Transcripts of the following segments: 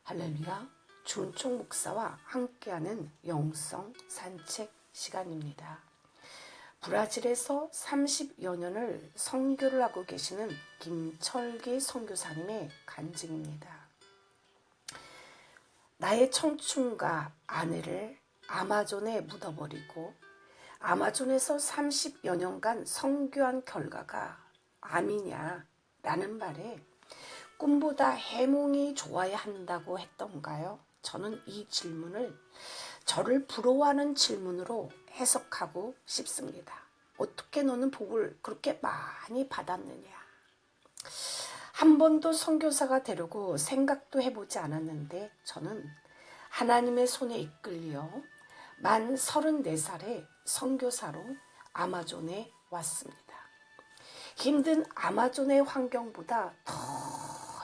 할렐루야, 준총 목사와 함께하는 영성 산책 시간입니다. 브라질에서 30여 년을 선교를 하고 계시는 김철기 선교사님의 간증입니다. 나의 청춘과 아내를 아마존에 묻어버리고 아마존에서 30여 년간 선교한 결과가 암이냐 라는 말에 꿈보다 해몽이 좋아야 한다고 했던가요? 저는 이 질문을 저를 부러워하는 질문으로 해석하고 싶습니다. 어떻게 너는 복을 그렇게 많이 받았느냐? 한 번도 선교사가 되려고 생각도 해보지 않았는데 저는 하나님의 손에 이끌려 만 34살에 선교사로 아마존에 왔습니다. 힘든 아마존의 환경보다 더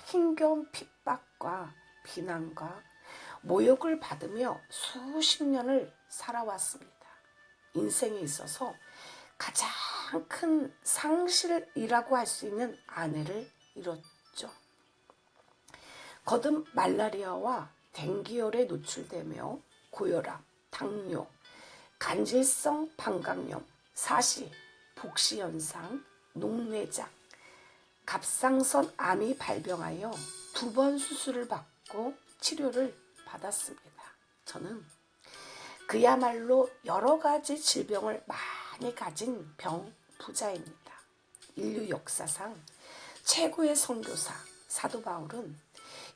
힘겨운 핍박과 비난과 모욕을 받으며 수십 년을 살아왔습니다. 인생에 있어서 가장 큰 상실이라고 할 수 있는 아내를 잃었죠. 거듭 말라리아와 댕기열에 노출되며 고혈압, 당뇨, 간질성 방광염, 사시, 복시현상, 녹내장, 갑상선 암이 발병하여 2번 수술을 받고 치료를 받았습니다. 저는 그야말로 여러 가지 질병을 많이 가진 병부자입니다. 인류 역사상 최고의 선교사 사도 바울은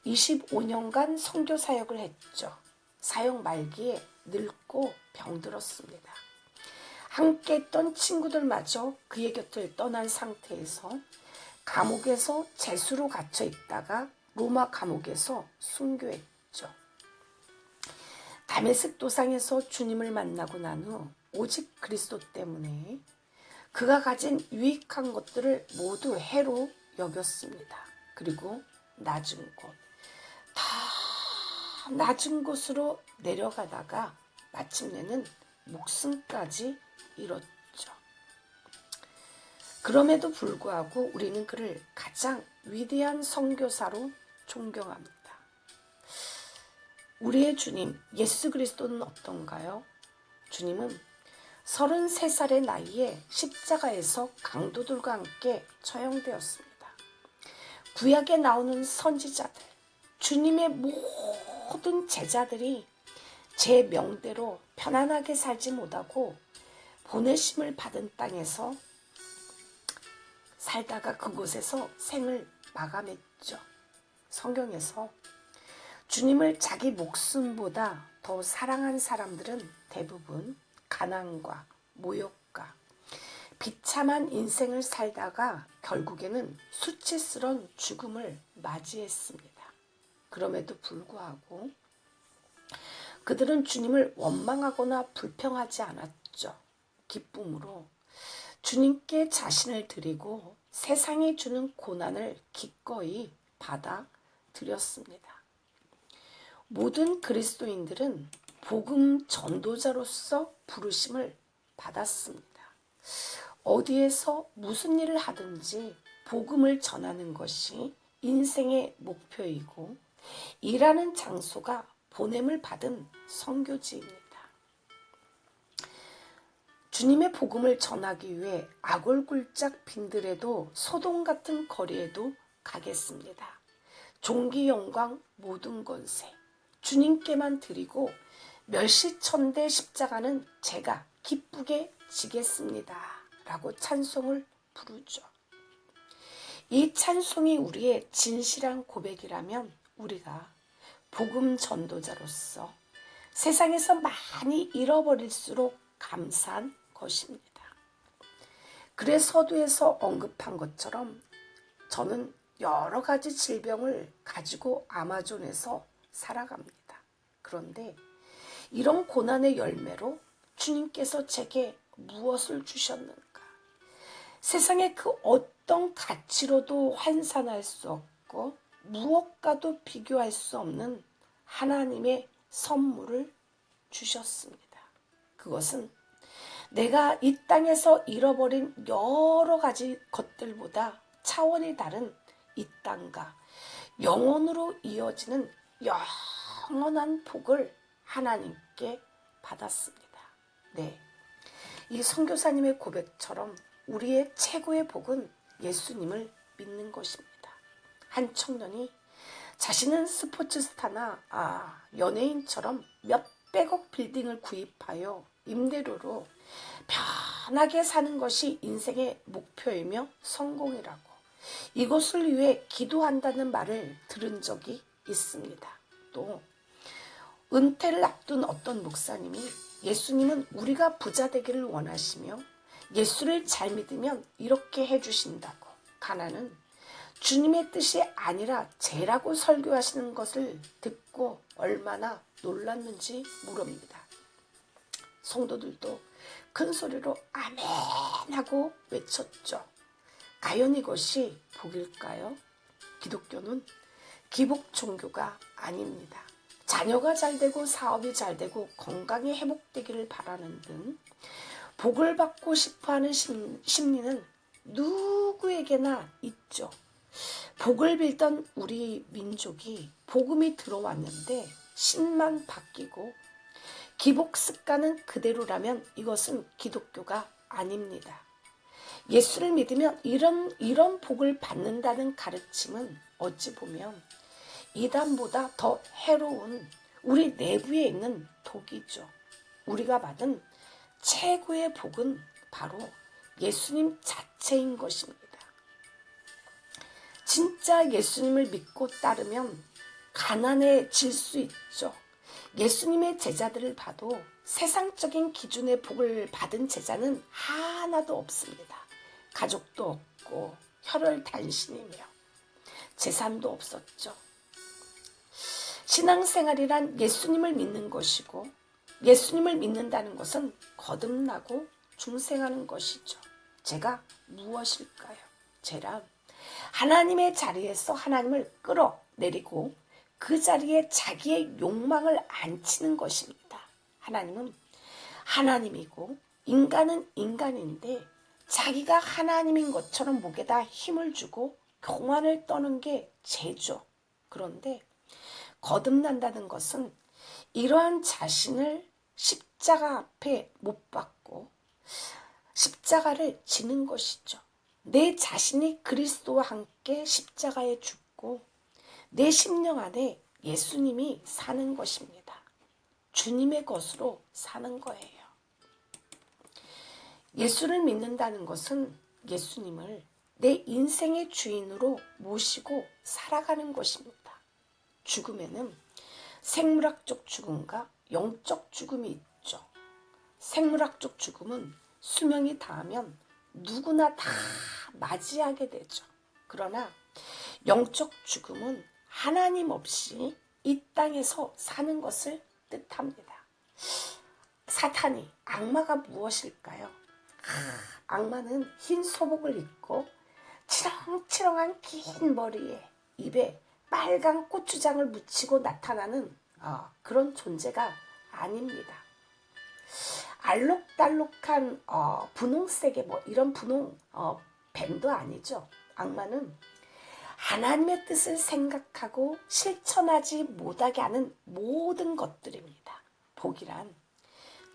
25년간 선교 사역을 했죠. 사역 말기에 늙고 병들었습니다. 함께 했던 친구들마저 그의 곁을 떠난 상태에서 감옥에서 죄수로 갇혀 있다가 로마 감옥에서 순교했죠. 다메섹 도상에서 주님을 만나고 난 후 오직 그리스도 때문에 그가 가진 유익한 것들을 모두 해로 여겼습니다. 그리고 낮은 곳, 더 낮은 곳으로 내려가다가 마침내는 목숨까지 잃었죠. 그럼에도 불구하고 우리는 그를 가장 위대한 선교사로 존경합니다. 우리의 주님 예수 그리스도는 어떤가요? 주님은 33살의 나이에 십자가에서 강도들과 함께 처형되었습니다. 구약에 나오는 선지자들, 주님의 모든 제자들이 제 명대로 편안하게 살지 못하고 보내심을 받은 땅에서 살다가 그곳에서 생을 마감했죠. 성경에서 주님을 자기 목숨보다 더 사랑한 사람들은 대부분 가난과 모욕과 비참한 인생을 살다가 결국에는 수치스러운 죽음을 맞이했습니다. 그럼에도 불구하고 그들은 주님을 원망하거나 불평하지 않았죠. 기쁨으로 주님께 자신을 드리고 세상이 주는 고난을 기꺼이 받아들였습니다. 모든 그리스도인들은 복음 전도자로서 부르심을 받았습니다. 어디에서 무슨 일을 하든지 복음을 전하는 것이 인생의 목표이고 일하는 장소가 보냄을 받은 선교지입니다. 주님의 복음을 전하기 위해 아골굴짝 빈들에도 소돔 같은 거리에도 가겠습니다. 종기 영광 모든 권세 주님께만 드리고 멸시천대 십자가는 제가 기쁘게 지겠습니다 라고 찬송을 부르죠. 이 찬송이 우리의 진실한 고백이라면 우리가 복음 전도자로서 세상에서 많이 잃어버릴수록 감사한 것입니다. 글의 서두에서 언급한 것처럼 저는 여러 가지 질병을 가지고 아마존에서 살아갑니다. 그런데 이런 고난의 열매로 주님께서 제게 무엇을 주셨는가? 세상의 그 어떤 가치로도 환산할 수 없고 무엇과도 비교할 수 없는 하나님의 선물을 주셨습니다. 그것은 내가 이 땅에서 잃어버린 여러 가지 것들보다 차원이 다른 이 땅과 영원으로 이어지는 영원한 복을 하나님께 받았습니다. 네, 이 선교사님의 고백처럼 우리의 최고의 복은 예수님을 믿는 것입니다. 한 청년이 자신은 스포츠스타나 연예인처럼 몇백억 빌딩을 구입하여 임대료로 편하게 사는 것이 인생의 목표이며 성공이라고 이것을 위해 기도한다는 말을 들은 적이 있습니다. 또 은퇴를 앞둔 어떤 목사님이 예수님은 우리가 부자 되기를 원하시며 예수를 잘 믿으면 이렇게 해주신다고, 가난은 주님의 뜻이 아니라 죄라고 설교하시는 것을 듣고 얼마나 놀랐는지 물읍니다. 성도들도 큰 소리로 아멘 하고 외쳤죠. 과연 이것이 복일까요? 기독교는 기복 종교가 아닙니다. 자녀가 잘되고 사업이 잘되고 건강이 회복되기를 바라는 등 복을 받고 싶어하는 심리는 누구에게나 있죠. 복을 빌던 우리 민족이 복음이 들어왔는데 신만 바뀌고 기복 습관은 그대로라면 이것은 기독교가 아닙니다. 예수를 믿으면 이런 복을 받는다는 가르침은 어찌 보면 이단보다 더 해로운 우리 내부에 있는 독이죠. 우리가 받은 최고의 복은 바로 예수님 자체인 것입니다. 진짜 예수님을 믿고 따르면 가난해질 수 있죠. 예수님의 제자들을 봐도 세상적인 기준의 복을 받은 제자는 하나도 없습니다. 가족도 없고 혈혈단신이며 재산도 없었죠. 신앙생활이란 예수님을 믿는 것이고 예수님을 믿는다는 것은 거듭나고 중생하는 것이죠. 죄가 무엇일까요? 죄란 하나님의 자리에서 하나님을 끌어내리고 그 자리에 자기의 욕망을 앉히는 것입니다. 하나님은 하나님이고 인간은 인간인데 자기가 하나님인 것처럼 목에다 힘을 주고 교만을 떠는 게 죄죠. 그런데 거듭난다는 것은 이러한 자신을 십자가 앞에 못 박고 십자가를 지는 것이죠. 내 자신이 그리스도와 함께 십자가에 죽고 내 심령 안에 예수님이 사는 것입니다. 주님의 것으로 사는 거예요. 예수를 믿는다는 것은 예수님을 내 인생의 주인으로 모시고 살아가는 것입니다. 죽음에는 생물학적 죽음과 영적 죽음이 있죠. 생물학적 죽음은 수명이 닿으면 누구나 다 맞이하게 되죠. 그러나 영적 죽음은 하나님 없이 이 땅에서 사는 것을 뜻합니다. 사탄이, 악마가 무엇일까요? 악마는 흰 소복을 입고 치렁치렁한 긴 머리에 입에 빨간 고추장을 묻히고 나타나는 그런 존재가 아닙니다. 알록달록한 분홍색의 이런 분홍 뱀도 아니죠. 악마는 하나님의 뜻을 생각하고 실천하지 못하게 하는 모든 것들입니다. 복이란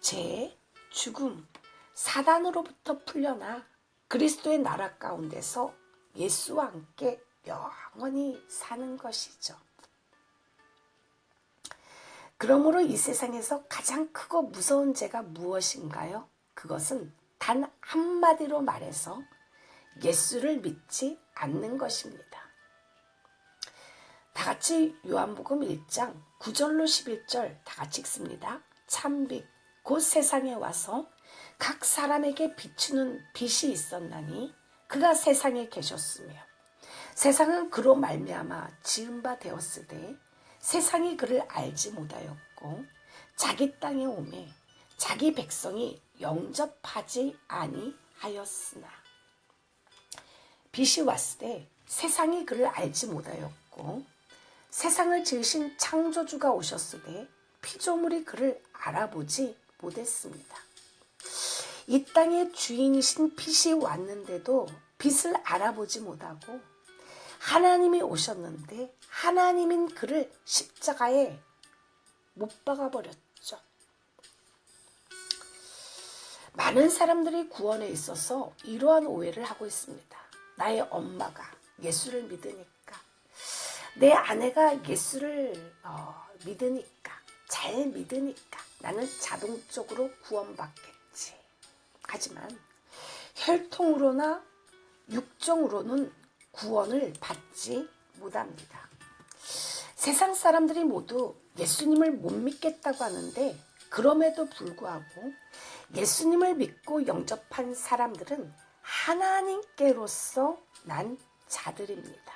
죄, 죽음, 사단으로부터 풀려나 그리스도의 나라 가운데서 예수와 함께 영원히 사는 것이죠. 그러므로 이 세상에서 가장 크고 무서운 죄가 무엇인가요? 그것은 단 한마디로 말해서 예수를 믿지 않는 것입니다. 다 같이 요한복음 1장 9절로 11절 다 같이 읽습니다. 참빛 곧 세상에 와서 각 사람에게 비추는 빛이 있었나니 그가 세상에 계셨으며 세상은 그로 말미암아 지은 바 되었으되 세상이 그를 알지 못하였고 자기 땅에 오매 자기 백성이 영접하지 아니하였으나 빛이 왔으되 세상이 그를 알지 못하였고 세상을 지으신 창조주가 오셨으되 피조물이 그를 알아보지 못했습니다. 이 땅의 주인이신 빛이 왔는데도 빛을 알아보지 못하고 하나님이 오셨는데 하나님인 그를 십자가에 못 박아버렸죠. 많은 사람들이 구원에 있어서 이러한 오해를 하고 있습니다. 나의 엄마가 예수를 믿으니까, 내 아내가 예수를 믿으니까, 잘 믿으니까 나는 자동적으로 구원받겠지. 하지만 혈통으로나 육정으로는 구원을 받지 못합니다. 세상 사람들이 모두 예수님을 못 믿겠다고 하는데, 그럼에도 불구하고 예수님을 믿고 영접한 사람들은 하나님께로서 난 자들입니다.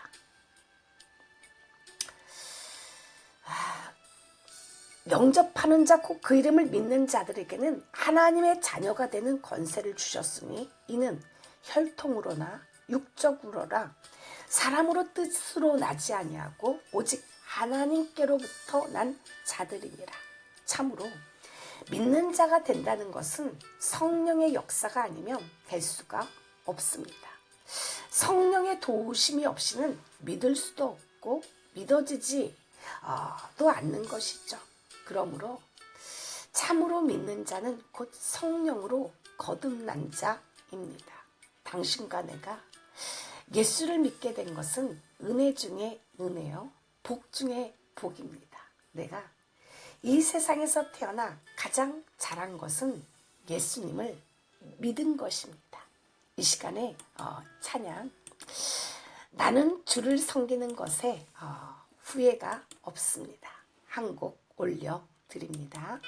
영접하는 자, 곧 그 이름을 믿는 자들에게는 하나님의 자녀가 되는 권세를 주셨으니 이는 혈통으로나 육적으로나 사람으로 뜻으로 나지 아니하고 오직 하나님께로부터 난 자들이니라. 참으로 믿는 자가 된다는 것은 성령의 역사가 아니면 될 수가 없습니다. 성령의 도우심이 없이는 믿을 수도 없고 믿어지지 또 않는 것이죠. 그러므로 참으로 믿는 자는 곧 성령으로 거듭난 자입니다. 당신과 내가 예수를 믿게 된 것은 은혜 중에 은혜요, 복 중에 복입니다. 내가 이 세상에서 태어나 가장 잘한 것은 예수님을 믿은 것입니다. 이 시간에 찬양, 나는 주를 섬기는 것에 후회가 없습니다. 한 곡 올려드립니다.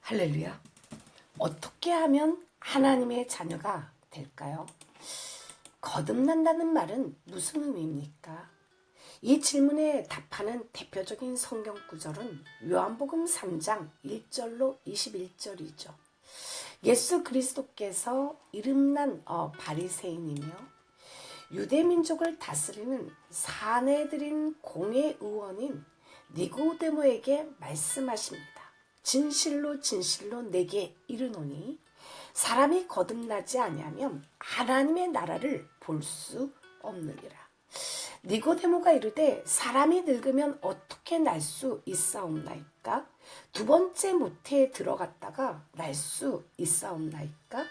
할렐루야. 어떻게 하면 하나님의 자녀가 될까요? 거듭난다는 말은 무슨 의미입니까? 이 질문에 답하는 대표적인 성경 구절은 요한복음 3장 1절로 21절이죠. 예수 그리스도께서 이름난 바리새인이며 유대민족을 다스리는 사내들인 공회의원인 니고데모에게 말씀하십니다. 진실로 진실로 내게 이르노니 사람이 거듭나지 아니하면 하나님의 나라를 볼 수 없느니라. 니고데모가 이르되 사람이 늙으면 어떻게 날 수 있사옵나이까? 두 번째 모태에 들어갔다가 날 수 있사옵나이까?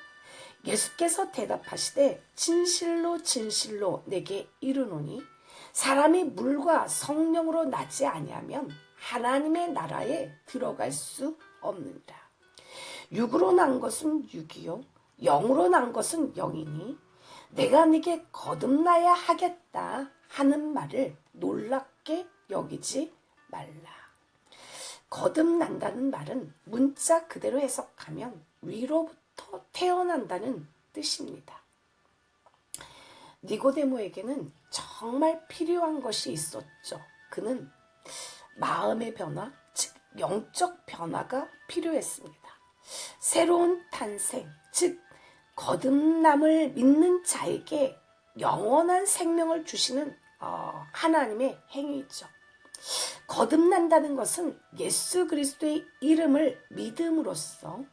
예수께서 대답하시되 진실로 진실로 내게 이르노니 사람이 물과 성령으로 나지 아니하면 하나님의 나라에 들어갈 수 없느니라. 육으로 난 것은 육이요 영으로 난 것은 영이니 내가 네게 거듭나야 하겠다 하는 말을 놀랍게 여기지 말라. 거듭난다는 말은 문자 그대로 해석하면 위로부터 태어난다는 뜻입니다. 니고데모에게는 정말 필요한 것이 있었죠. 그는 마음의 변화, 즉 영적 변화가 필요했습니다. 새로운 탄생, 즉 거듭남을 믿는 자에게 영원한 생명을 주시는 하나님의 행위죠. 거듭난다는 것은 예수 그리스도의 이름을 믿음으로써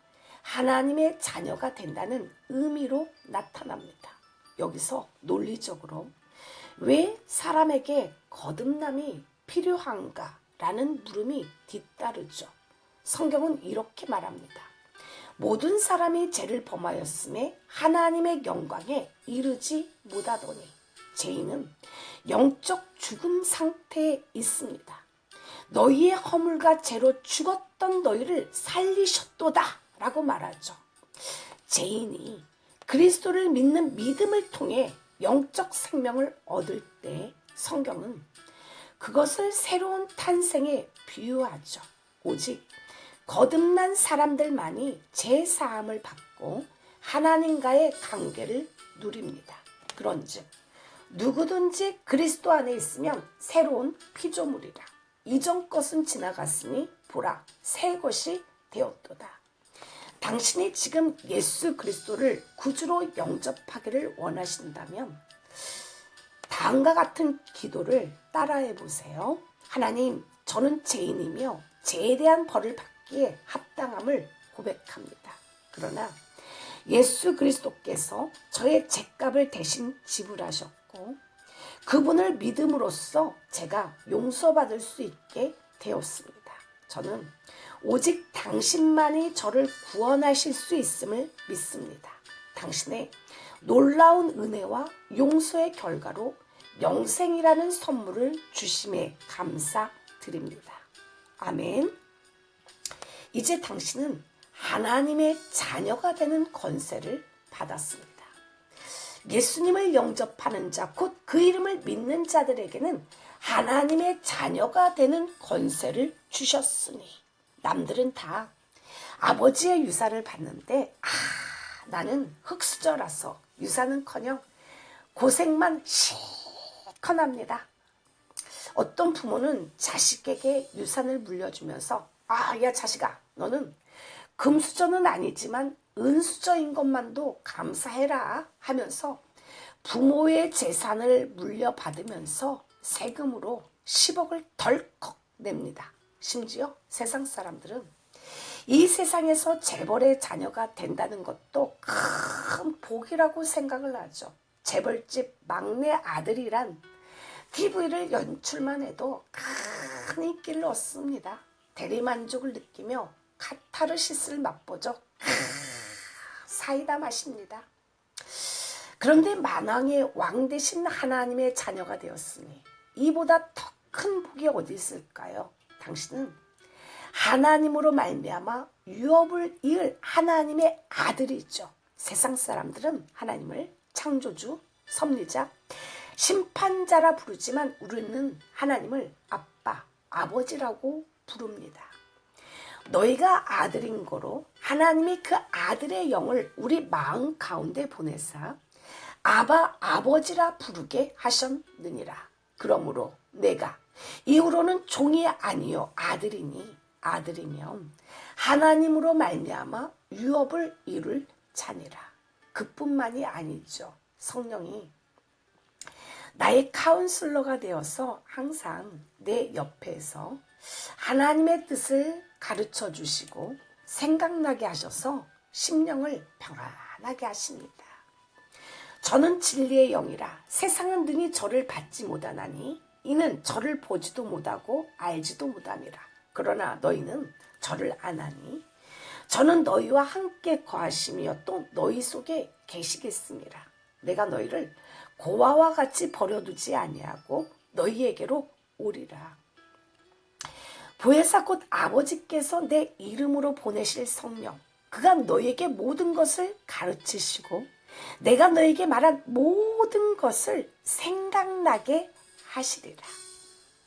하나님의 자녀가 된다는 의미로 나타납니다. 여기서 논리적으로 왜 사람에게 거듭남이 필요한가라는 물음이 뒤따르죠. 성경은 이렇게 말합니다. 모든 사람이 죄를 범하였음에 하나님의 영광에 이르지 못하더니 죄인은 영적 죽음 상태에 있습니다. 너희의 허물과 죄로 죽었던 너희를 살리셨도다 라고 말하죠. 죄인이 그리스도를 믿는 믿음을 통해 영적 생명을 얻을 때 성경은 그것을 새로운 탄생에 비유하죠. 오직 거듭난 사람들만이 죄사함을 받고 하나님과의 관계를 누립니다. 그런즉 누구든지 그리스도 안에 있으면 새로운 피조물이라. 이전 것은 지나갔으니 보라 새 것이 되었도다. 당신이 지금 예수 그리스도를 구주로 영접하기를 원하신다면 다음과 같은 기도를 따라해 보세요. 하나님, 저는 죄인이며 죄에 대한 벌을 받기에 합당함을 고백합니다. 그러나 예수 그리스도께서 저의 죄값을 대신 지불하셨고 그분을 믿음으로써 제가 용서받을 수 있게 되었습니다. 저는 오직 당신만이 저를 구원하실 수 있음을 믿습니다. 당신의 놀라운 은혜와 용서의 결과로 영생이라는 선물을 주심에 감사드립니다. 아멘. 이제 당신은 하나님의 자녀가 되는 권세를 받았습니다. 예수님을 영접하는 자, 곧 그 이름을 믿는 자들에게는 하나님의 자녀가 되는 권세를 주셨으니 남들은 다 아버지의 유산을 받는데 나는 흙수저라서 유산은커녕 고생만 실컷 합니다. 어떤 부모는 자식에게 유산을 물려주면서 야 자식아, 너는 금수저는 아니지만 은수저인 것만도 감사해라 하면서 부모의 재산을 물려받으면서 세금으로 10억을 덜컥 냅니다. 심지어 세상 사람들은 이 세상에서 재벌의 자녀가 된다는 것도 큰 복이라고 생각을 하죠. 재벌집 막내 아들이란 TV를 연출만 해도 큰 인기를 얻습니다. 대리만족을 느끼며 카타르시스를 맛보죠. 사이다 마십니다. 그런데 만왕의 왕 대신 하나님의 자녀가 되었으니 이보다 더 큰 복이 어디 있을까요? 당신은 하나님으로 말미암아 유업을 이을 하나님의 아들이죠. 세상 사람들은 하나님을 창조주, 섭리자, 심판자라 부르지만 우리는 하나님을 아빠, 아버지라고 부릅니다. 너희가 아들인 거로 하나님이 그 아들의 영을 우리 마음 가운데 보내사 아바, 아버지라 부르게 하셨느니라. 그러므로 내가 이후로는 종이 아니요 아들이면 하나님으로 말미암아 유업을 이룰 자니라. 그뿐만이 아니죠. 성령이 나의 카운슬러가 되어서 항상 내 옆에서 하나님의 뜻을 가르쳐 주시고 생각나게 하셔서 심령을 평안하게 하십니다. 저는 진리의 영이라 세상은 능히 저를 받지 못하나니 이는 저를 보지도 못하고 알지도 못함이라. 그러나 너희는 저를 아나니 저는 너희와 함께 거하시며 또 너희 속에 계시겠습니다. 내가 너희를 고아와 같이 버려두지 아니하고 너희에게로 오리라. 보혜사 곧 아버지께서 내 이름으로 보내실 성령, 그가 너희에게 모든 것을 가르치시고 내가 너희에게 말한 모든 것을 생각나게 하시리라.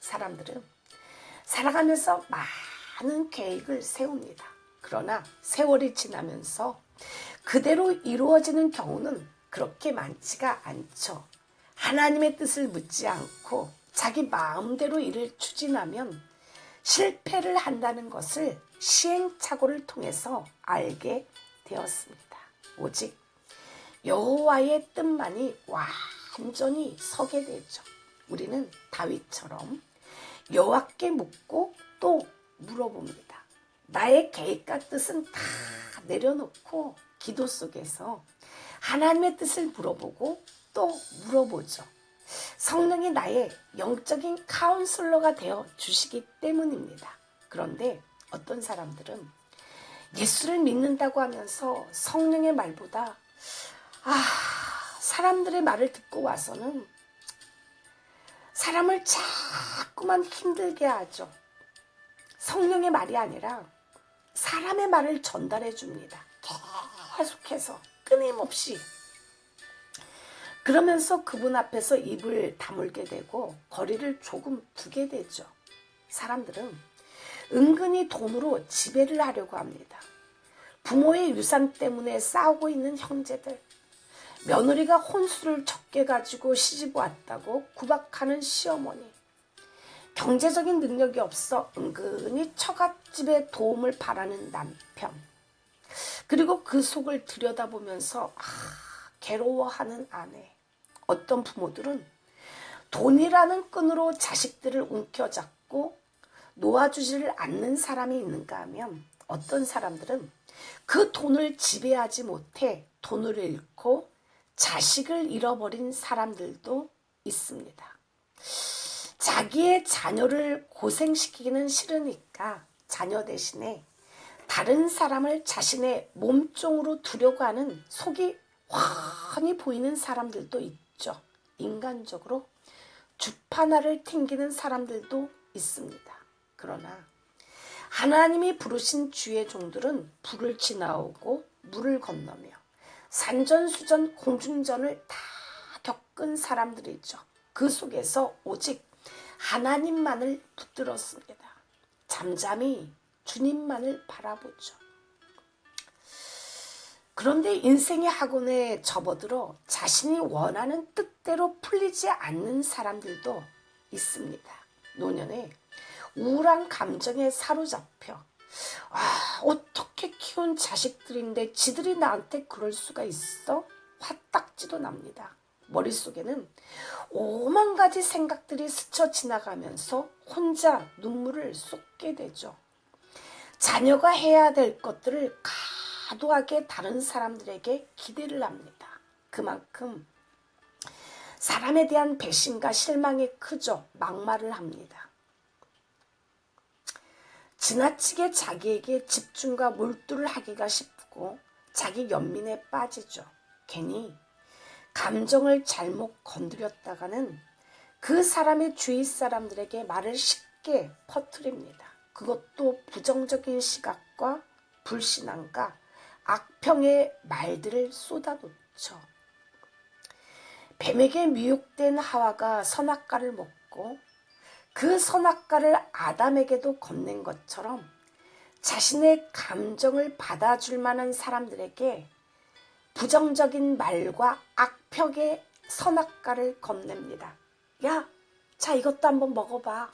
사람들은 살아가면서 많은 계획을 세웁니다. 그러나 세월이 지나면서 그대로 이루어지는 경우는 그렇게 많지가 않죠. 하나님의 뜻을 묻지 않고 자기 마음대로 일을 추진하면 실패를 한다는 것을 시행착오를 통해서 알게 되었습니다. 오직 여호와의 뜻만이 완전히 서게 되죠. 우리는 다윗처럼 여호와께 묻고 또 물어봅니다. 나의 계획과 뜻은 다 내려놓고 기도 속에서 하나님의 뜻을 물어보고 또 물어보죠. 성령이 나의 영적인 카운슬러가 되어 주시기 때문입니다. 그런데 어떤 사람들은 예수를 믿는다고 하면서 성령의 말보다 사람들의 말을 듣고 와서는 사람을 자꾸만 힘들게 하죠. 성령의 말이 아니라 사람의 말을 전달해 줍니다. 계속해서 끊임없이. 그러면서 그분 앞에서 입을 다물게 되고 거리를 조금 두게 되죠. 사람들은 은근히 돈으로 지배를 하려고 합니다. 부모의 유산 때문에 싸우고 있는 형제들, 며느리가 혼수를 적게 가지고 시집 왔다고 구박하는 시어머니, 경제적인 능력이 없어 은근히 처갓집에 도움을 바라는 남편, 그리고 그 속을 들여다보면서 괴로워하는 아내. 어떤 부모들은 돈이라는 끈으로 자식들을 움켜잡고 놓아주지를 않는 사람이 있는가 하면 어떤 사람들은 그 돈을 지배하지 못해 돈을 잃고 자식을 잃어버린 사람들도 있습니다. 자기의 자녀를 고생시키기는 싫으니까 자녀 대신에 다른 사람을 자신의 몸종으로 두려고 하는 속이 훤히 보이는 사람들도 있죠. 인간적으로 주파나를 튕기는 사람들도 있습니다. 그러나 하나님이 부르신 주의 종들은 불을 지나오고 물을 건너며 산전수전 공중전을 다 겪은 사람들이죠. 그 속에서 오직 하나님만을 붙들었습니다. 잠잠히 주님만을 바라보죠. 그런데 인생의 학원에 접어들어 자신이 원하는 뜻대로 풀리지 않는 사람들도 있습니다. 노년에 우울한 감정에 사로잡혀 어떻게 키운 자식들인데 지들이 나한테 그럴 수가 있어? 화딱지도 납니다. 머릿속에는 오만 가지 생각들이 스쳐 지나가면서 혼자 눈물을 쏟게 되죠. 자녀가 해야 될 것들을 과도하게 다른 사람들에게 기대를 합니다. 그만큼 사람에 대한 배신과 실망이 크죠. 막말을 합니다. 지나치게 자기에게 집중과 몰두를 하기가 쉽고 자기 연민에 빠지죠. 괜히 감정을 잘못 건드렸다가는 그 사람의 주위 사람들에게 말을 쉽게 퍼뜨립니다. 그것도 부정적인 시각과 불신앙과 악평의 말들을 쏟아놓죠. 뱀에게 미혹된 하와가 선악과를 먹고 그 선악과를 아담에게도 건넨 것처럼 자신의 감정을 받아줄 만한 사람들에게 부정적인 말과 악평의 선악과를 건넵니다. 야, 자, 이것도 한번 먹어봐.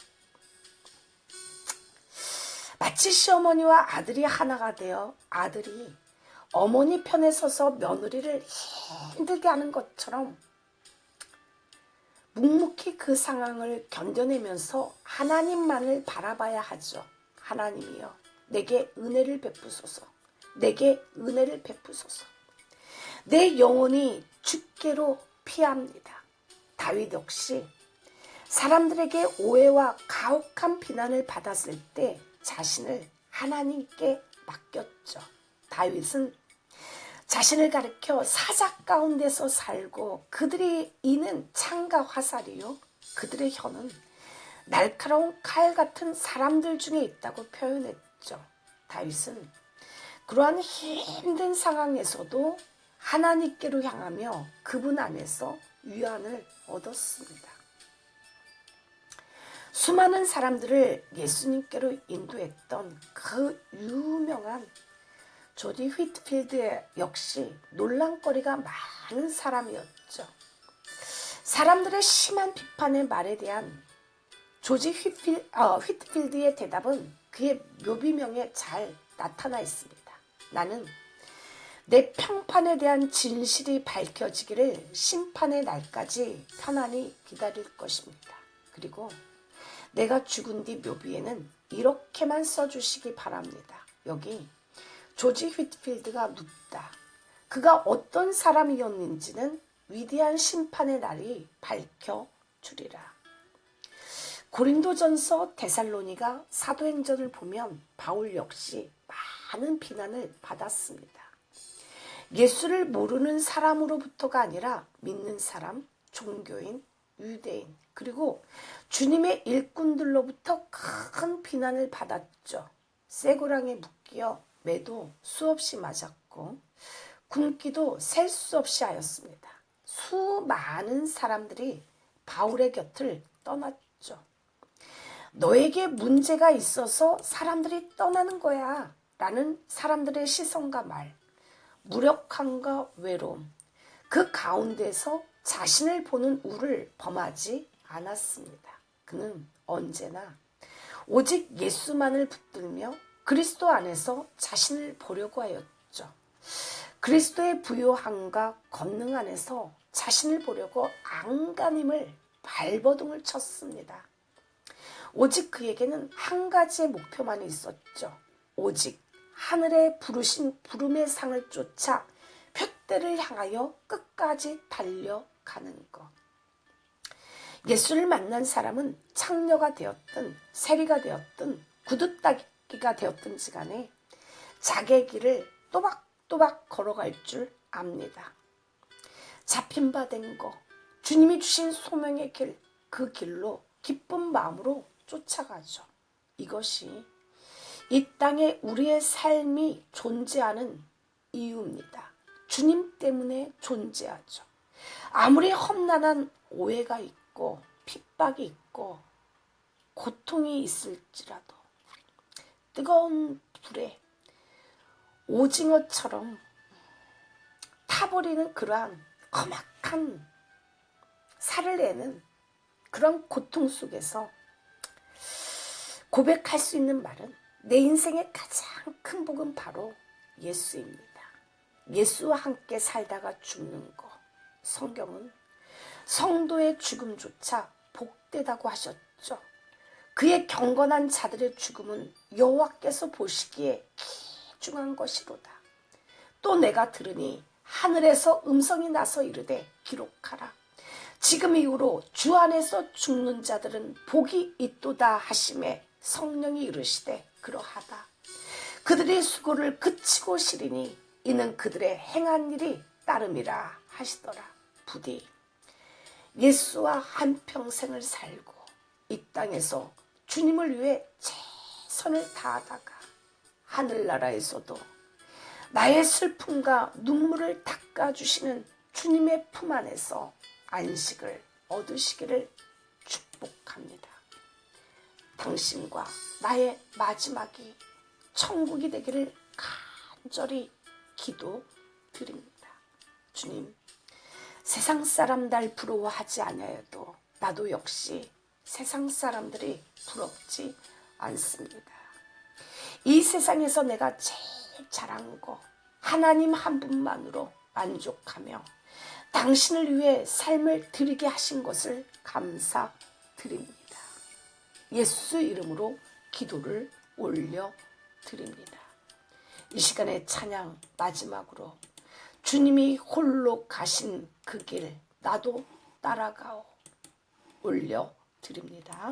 마치 시어머니와 아들이 하나가 되어 아들이 어머니 편에 서서 며느리를 힘들게 하는 것처럼 묵묵히 그 상황을 견뎌내면서 하나님만을 바라봐야 하죠. 하나님이여, 내게 은혜를 베푸소서. 내게 은혜를 베푸소서. 내 영혼이 주께로 피합니다. 다윗 역시 사람들에게 오해와 가혹한 비난을 받았을 때 자신을 하나님께 맡겼죠. 다윗은 자신을 가리켜 사자 가운데서 살고 그들의 이는 창과 화살이요 그들의 혀는 날카로운 칼 같은 사람들 중에 있다고 표현했죠. 다윗은 그러한 힘든 상황에서도 하나님께로 향하며 그분 안에서 위안을 얻었습니다. 수많은 사람들을 예수님께로 인도했던 그 유명한 조지 휘트필드 역시 논란거리가 많은 사람이었죠. 사람들의 심한 비판의 말에 대한 조지 휘트필드의 대답은 그의 묘비명에 잘 나타나 있습니다. 나는 내 평판에 대한 진실이 밝혀지기를 심판의 날까지 편안히 기다릴 것입니다. 그리고 내가 죽은 뒤 묘비에는 이렇게만 써주시기 바랍니다. 여기 조지 휘트필드가 묻다. 그가 어떤 사람이었는지는 위대한 심판의 날이 밝혀주리라. 고린도전서 데살로니가 사도행전을 보면 바울 역시 많은 비난을 받았습니다. 예수를 모르는 사람으로부터가 아니라 믿는 사람, 종교인, 유대인, 그리고 주님의 일꾼들로부터 큰 비난을 받았죠. 쇠고랑에 묶여 매도 수없이 맞았고 굶기도 셀 수 없이 하였습니다. 수많은 사람들이 바울의 곁을 떠났죠. 너에게 문제가 있어서 사람들이 떠나는 거야 라는 사람들의 시선과 말, 무력함과 외로움, 그 가운데서 자신을 보는 우를 범하지 않았습니다. 그는 언제나 오직 예수만을 붙들며 그리스도 안에서 자신을 보려고 하였죠. 그리스도의 부요함과 권능 안에서 자신을 보려고 안간힘을 발버둥을 쳤습니다. 오직 그에게는 한 가지의 목표만 있었죠. 오직 하늘에 부르신 부름의 상을 쫓아 표대를 향하여 끝까지 달려가는 것. 예수를 만난 사람은 창녀가 되었든 세리가 되었든 구두닦이가 되었든지 간에 자기의 길을 또박또박 걸어갈 줄 압니다. 잡힌 바 된 거, 주님이 주신 소명의 길, 그 길로 기쁜 마음으로 쫓아가죠. 이것이 이 땅에 우리의 삶이 존재하는 이유입니다. 주님 때문에 존재하죠. 아무리 험난한 오해가 있고 핍박이 있고 고통이 있을지라도 뜨거운 불에 오징어처럼 타버리는 그러한 험악한 살을 내는 그런 고통 속에서 고백할 수 있는 말은 내 인생의 가장 큰 복은 바로 예수입니다. 예수와 함께 살다가 죽는 것. 성경은 성도의 죽음조차 복되다고 하셨죠. 그의 경건한 자들의 죽음은 여호와께서 보시기에 귀중한 것이로다. 또 내가 들으니 하늘에서 음성이 나서 이르되 기록하라. 지금 이후로 주 안에서 죽는 자들은 복이 있도다 하시매 성령이 이르시되 그러하다. 그들의 수고를 그치고 시리니 이는 그들의 행한 일이 따름이라 하시더라. 부디 예수와 한평생을 살고 이 땅에서 주님을 위해 최선을 다하다가 하늘나라에서도 나의 슬픔과 눈물을 닦아주시는 주님의 품 안에서 안식을 얻으시기를 축복합니다. 당신과 나의 마지막이 천국이 되기를 간절히 기도드립니다. 주님, 세상 사람 날 부러워하지 아니하여도 나도 역시 세상 사람들이 부럽지 않습니다. 이 세상에서 내가 제일 잘한 거 하나님 한 분만으로 만족하며 당신을 위해 삶을 드리게 하신 것을 감사드립니다. 예수 이름으로 기도를 올려드립니다. 이 시간의 찬양 마지막으로 주님이 홀로 가신 그 길 나도 따라가오 올려드립니다.